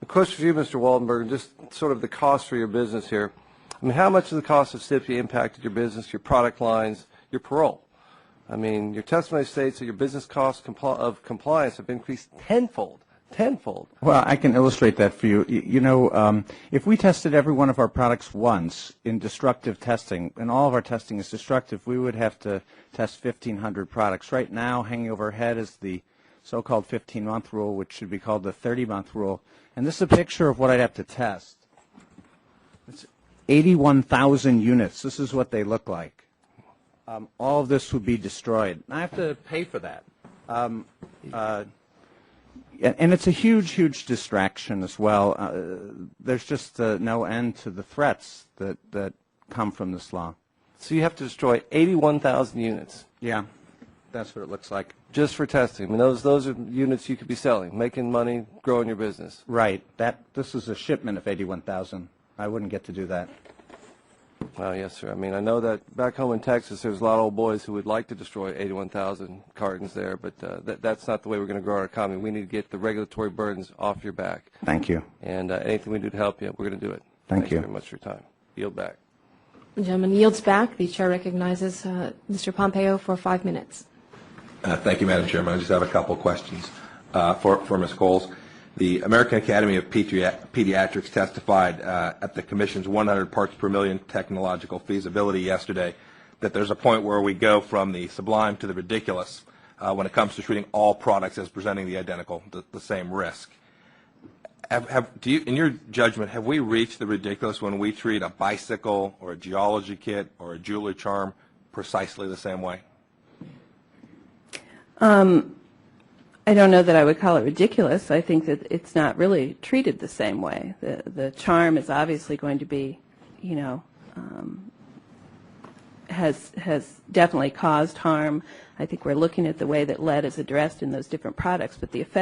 question for you, Mr. Woldenberg, just sort of the cost for your business here. I mean, how much of the cost of CPSIA impacted your business, your product lines, your parole? I mean, your testimony states that your business costs of compliance have increased tenfold. Well, I can illustrate that for you. If we tested every one of our products once in destructive testing, and all of our testing is destructive, we would have to test 1,500 products. Right now, hanging over our head is the so-called 15-month rule, which should be called the 30-month rule. And this is a picture of what I'd have to test. It's 81,000 units. This is what they look like. All of this would be destroyed. I have to pay for that. And it's a huge, huge distraction as well. There's just no end to the threats that come from this law. So you have to destroy 81,000 units. Yeah, that's what it looks like. Just for testing. I mean, those are units you could be selling, making money, growing your business. Right. This is a shipment of 81,000. I wouldn't get to do that. Well, yes, sir. I mean, I know that back home in Texas, there's a lot of old boys who would like to destroy 81,000 cartons there, but that's not the way we're going to grow our economy. We need to get the regulatory burdens off your back. Thank you. And anything we do to help you, we're going to do it. Thank you. Thanks very much for your time. Yield back. The gentleman yields back. The chair recognizes Mr. Pompeo for 5 minutes. Thank you, Madam Chairman. I just have a couple of questions for Ms. Coles. The American Academy of Pediatrics testified at the Commission's 100 parts per million technological feasibility yesterday that there's a point where we go from the sublime to the ridiculous when it comes to treating all products as presenting the same risk. In your judgment, have we reached the ridiculous when we treat a bicycle or a geology kit or a jewelry charm precisely the same way? I don't know that I would call it ridiculous. I think that it's not really treated the same way. The charm is obviously going to be, has definitely caused harm. I think we're looking at the way that lead is addressed in those different products, but the effect